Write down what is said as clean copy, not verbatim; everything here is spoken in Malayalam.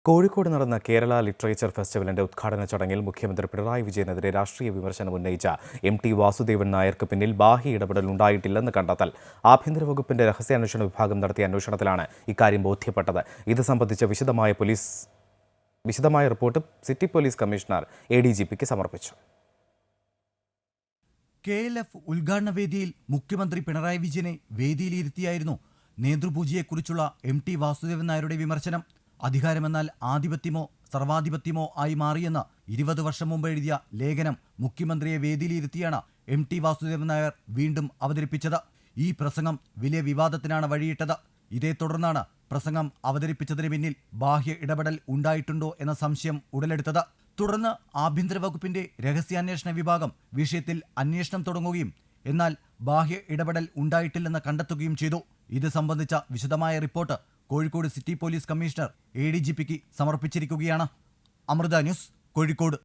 കോഴിക്കോട് നടന്ന കേരള ലിറ്ററേച്ചർ ഫെസ്റ്റിവലിന്റെ ഉദ്ഘാടന ചടങ്ങിൽ മുഖ്യമന്ത്രി പിണറായി വിജയനെതിരെ രാഷ്ട്രീയ വിമർശനം ഉന്നയിച്ച MT വാസുദേവൻ നായർക്ക് പിന്നിൽ ബാഹ്യ ഇടപെടൽ ഉണ്ടായിട്ടില്ലെന്ന് കണ്ടെത്തൽ. ആഭ്യന്തര വകുപ്പിന്റെ രഹസ്യാന്വേഷണ വിഭാഗം നടത്തിയ അന്വേഷണത്തിലാണ് ഇക്കാര്യം ബോധ്യപ്പെട്ടത്. ഇത് സംബന്ധിച്ച വിശദമായ റിപ്പോർട്ട് സിറ്റി പോലീസ് കമ്മീഷണർ ADGPക്ക് സമർപ്പിച്ചു. KLF ഉദ്ഘാടന വേദിയിൽ മുഖ്യമന്ത്രി പിണറായി വിജയനെ വേദിയിലിരുത്തിയായിരുന്നു നേതൃപൂജയെക്കുറിച്ചുള്ള MT വാസുദേവൻ നായരുടെ വിമർശനം. അധികാരമെന്നാൽ ആധിപത്യമോ സർവാധിപത്യമോ ആയി മാറിയെന്ന് 20 വർഷം മുമ്പ് എഴുതിയ ലേഖനം മുഖ്യമന്ത്രിയെ വേദിയിലിരുത്തിയാണ് MT വാസുദേവൻ നായർ വീണ്ടും അവതരിപ്പിച്ചത്. ഈ പ്രസംഗം വലിയ വിവാദത്തിനാണ് വഴിയിട്ടത്. ഇതേ തുടർന്നാണ് പ്രസംഗം അവതരിപ്പിച്ചതിന് പിന്നിൽ ബാഹ്യ ഇടപെടൽ ഉണ്ടായിട്ടുണ്ടോ എന്ന സംശയം ഉടലെടുത്തത്. തുടർന്ന് ആഭ്യന്തര വകുപ്പിന്റെ രഹസ്യാന്വേഷണ വിഭാഗം വിഷയത്തിൽ അന്വേഷണം തുടങ്ങുകയും എന്നാൽ ബാഹ്യ ഇടപെടൽ ഉണ്ടായിട്ടില്ലെന്ന് കണ്ടെത്തുകയും ചെയ്തു. ഇത് സംബന്ധിച്ച വിശദമായ report Kozhikode city police commissioner ADGPക്ക് സമർപ്പിച്ചിരിക്കുകയാണ്. അമൃത ന്യൂസ്, കോഴിക്കോട്.